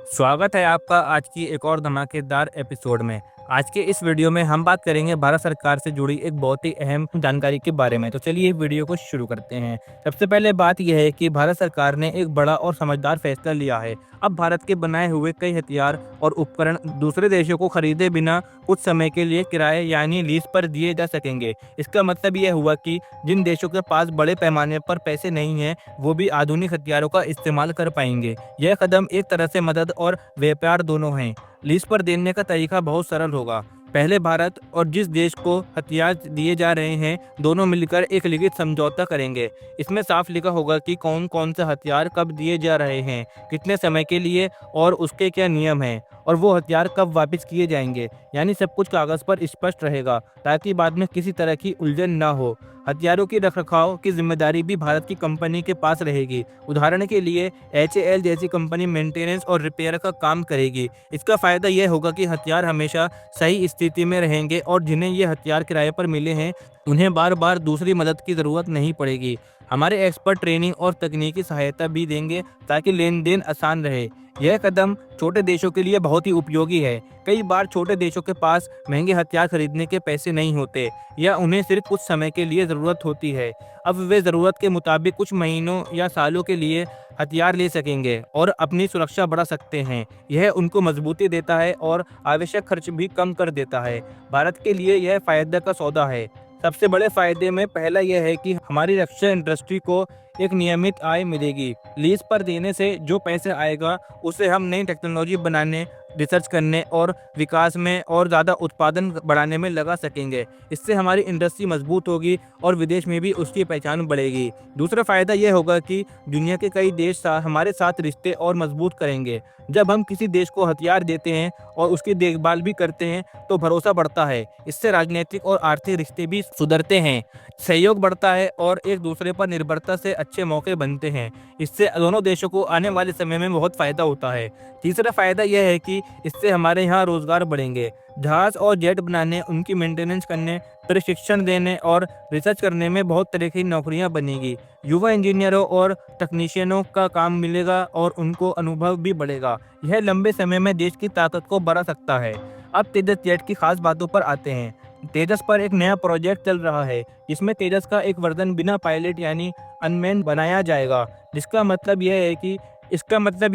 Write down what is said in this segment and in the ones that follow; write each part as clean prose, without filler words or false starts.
स्वागत है आपका आज की एक और धमाकेदार एपिसोड में। आज के इस वीडियो में हम बात करेंगे भारत सरकार से जुड़ी एक बहुत ही अहम जानकारी के बारे में। तो चलिए वीडियो को शुरू करते हैं। सबसे पहले बात यह है कि भारत सरकार ने एक बड़ा और समझदार फैसला लिया है। अब भारत के बनाए हुए कई हथियार और उपकरण दूसरे देशों को खरीदे बिना कुछ समय के लिए किराए यानी लीज पर दिए जा सकेंगे। इसका मतलब यह हुआ कि जिन देशों के पास बड़े पैमाने पर पैसे नहीं हैं, वो भी आधुनिक हथियारों का इस्तेमाल कर पाएंगे। यह कदम एक तरह से मदद और व्यापार दोनों हैं। लीज पर देने का तरीका बहुत सरल होगा। पहले भारत और जिस देश को हथियार दिए जा रहे हैं, दोनों मिलकर एक लिखित समझौता करेंगे। इसमें साफ लिखा होगा कि कौन कौन से हथियार कब दिए जा रहे हैं, कितने समय के लिए और उसके क्या नियम हैं, और वो हथियार कब वापस किए जाएंगे। यानी सब कुछ कागज पर स्पष्ट रहेगा, ताकि बाद में किसी तरह की उलझन न हो। हथियारों की रखरखाव की जिम्मेदारी भी भारत की कंपनी के पास रहेगी। उदाहरण के लिए HAL जैसी कंपनी मेंटेनेंस और रिपेयर का काम करेगी। इसका फायदा यह होगा कि हथियार हमेशा सही स्थिति में रहेंगे और जिन्हें ये हथियार किराए पर मिले हैं, उन्हें बार बार दूसरी मदद की ज़रूरत नहीं पड़ेगी। हमारे एक्सपर्ट ट्रेनिंग और तकनीकी सहायता भी देंगे, ताकि लेन देन आसान रहे। यह कदम छोटे देशों के लिए बहुत ही उपयोगी है। कई बार छोटे देशों के पास महंगे हथियार खरीदने के पैसे नहीं होते, या उन्हें सिर्फ कुछ समय के लिए ज़रूरत होती है। अब वे ज़रूरत के मुताबिक कुछ महीनों या सालों के लिए हथियार ले सकेंगे और अपनी सुरक्षा बढ़ा सकते हैं। यह उनको मजबूती देता है और आवश्यक खर्च भी कम कर देता है। भारत के लिए यह फायदा का सौदा है। सबसे बड़े फायदे में पहला यह है कि हमारी रक्षा इंडस्ट्री को एक नियमित आय मिलेगी। लीज पर देने से जो पैसे आएगा, उसे हम नई टेक्नोलॉजी बनाने, रिसर्च करने और विकास में और ज़्यादा उत्पादन बढ़ाने में लगा सकेंगे। इससे हमारी इंडस्ट्री मजबूत होगी और विदेश में भी उसकी पहचान बढ़ेगी। दूसरा फ़ायदा यह होगा कि दुनिया के कई देश हमारे साथ रिश्ते और मजबूत करेंगे। जब हम किसी देश को हथियार देते हैं और उसकी देखभाल भी करते हैं, तो भरोसा बढ़ता है। इससे राजनीतिक और आर्थिक रिश्ते भी सुधरते हैं, सहयोग बढ़ता है और एक दूसरे पर निर्भरता से अच्छे मौके बनते हैं। इससे दोनों देशों को आने वाले समय में बहुत फ़ायदा होता है। तीसरा फ़ायदा यह है कि इससे हमारे यहाँ रोज़गार बढ़ेंगे। जहाज़ और जेट बनाने, उनकी मेंटेनेंस करने, प्रशिक्षण देने और रिसर्च करने में बहुत तरह की नौकरियाँ बनेगी। युवा इंजीनियरों और टेक्नीशियनों का काम मिलेगा और उनको अनुभव भी बढ़ेगा। यह लंबे समय में देश की ताकत को बढ़ा सकता है। अब तेजस जेट की खास बातों पर आते हैं। तेजस पर एक नया प्रोजेक्ट चल रहा है, जिसमें तेजस का एक वर्जन बिना पायलट यानी अनमैन्ड बनाया जाएगा। इसका मतलब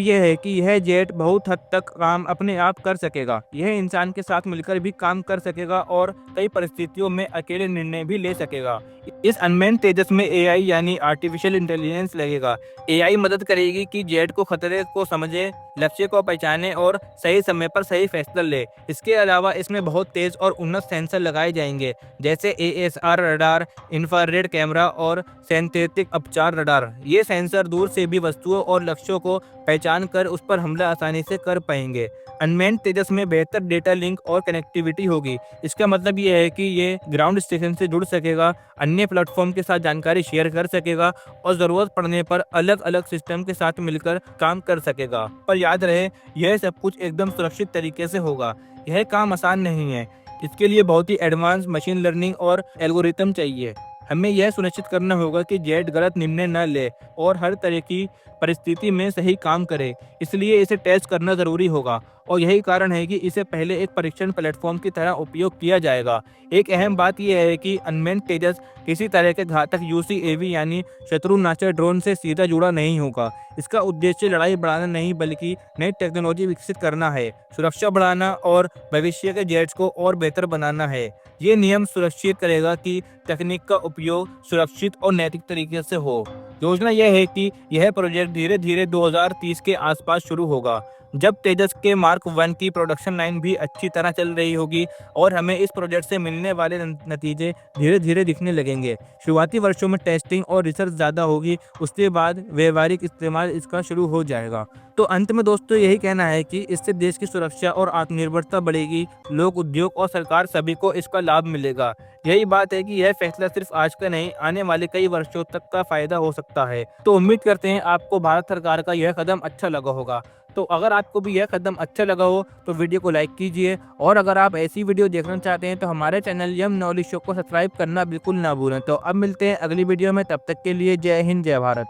यह है कि यह जेट बहुत हद तक काम अपने आप कर सकेगा। यह इंसान के साथ मिलकर भी काम कर सकेगा और कई परिस्थितियों में अकेले निर्णय भी ले सकेगा। इस अनमैन्ड तेजस में AI यानी आर्टिफिशियल इंटेलिजेंस लगेगा। AI मदद करेगी कि जेट को खतरे को समझे, लक्ष्य को पहचाने और सही समय पर सही फैसला ले। इसके अलावा इसमें बहुत तेज और उन्नत सेंसर लगाए जाएंगे, जैसे ASR रडार, इंफ्रारेड कैमरा और सिंथेटिक अपचार रडार। ये सेंसर दूर से भी वस्तुओं और लक्ष्यों को पहचान कर उस पर हमला आसानी से कर पाएंगे। अनमैन्ड तेजस में बेहतर डेटा लिंक और कनेक्टिविटी होगी। इसका मतलब ये है कि ये ग्राउंड स्टेशन से जुड़ सकेगा, अन्य प्लेटफॉर्म के साथ जानकारी शेयर कर सकेगा और ज़रूरत पड़ने पर अलग अलग सिस्टम के साथ मिलकर काम कर सकेगा। पर याद रहे, यह सब कुछ एकदम सुरक्षित तरीके से होगा। यह काम आसान नहीं है। इसके लिए बहुत ही एडवांस मशीन लर्निंग और एल्गोरिथम चाहिए। हमें यह सुनिश्चित करना होगा कि जेट गलत निर्णय न ले और हर तरह की परिस्थिति में सही काम करे। इसलिए इसे टेस्ट करना ज़रूरी होगा और यही कारण है कि इसे पहले एक परीक्षण प्लेटफॉर्म की तरह उपयोग किया जाएगा। एक अहम बात यह है कि अनमैन्ड तेजस किसी तरह के घातक UCAV यानी शत्रुनाशक ड्रोन से सीधा जुड़ा नहीं होगा। इसका उद्देश्य लड़ाई बढ़ाना नहीं, बल्कि नई टेक्नोलॉजी विकसित करना है, सुरक्षा बढ़ाना और भविष्य के जेट्स को और बेहतर बनाना है। ये नियम सुरक्षित करेगा कि तकनीक का उपयोग सुरक्षित और नैतिक तरीके से हो। योजना यह है कि यह प्रोजेक्ट धीरे धीरे 2030 के आसपास शुरू होगा, जब तेजस के मार्क 1 की प्रोडक्शन लाइन भी अच्छी तरह चल रही होगी और हमें इस प्रोजेक्ट से मिलने वाले नतीजे धीरे धीरे दिखने लगेंगे। शुरुआती वर्षों में टेस्टिंग और रिसर्च ज़्यादा होगी, उसके बाद व्यावहारिक इस्तेमाल इसका शुरू हो जाएगा। तो अंत में दोस्तों यही कहना है कि इससे देश की सुरक्षा और आत्मनिर्भरता बढ़ेगी, लोग, उद्योग और सरकार सभी को इसका लाभ मिलेगा। यही बात है कि यह फैसला सिर्फ आज का नहीं, आने वाले कई वर्षों तक का फायदा हो सकता है। तो उम्मीद करते हैं आपको भारत सरकार का यह कदम अच्छा लगा होगा। तो अगर आपको भी यह कदम अच्छा लगा हो तो वीडियो को लाइक कीजिए, और अगर आप ऐसी वीडियो देखना चाहते हैं तो हमारे चैनल यम नॉलेज शो को सब्सक्राइब करना बिल्कुल ना भूलें। तो अब मिलते हैं अगली वीडियो में, तब तक के लिए जय हिंद, जय भारत।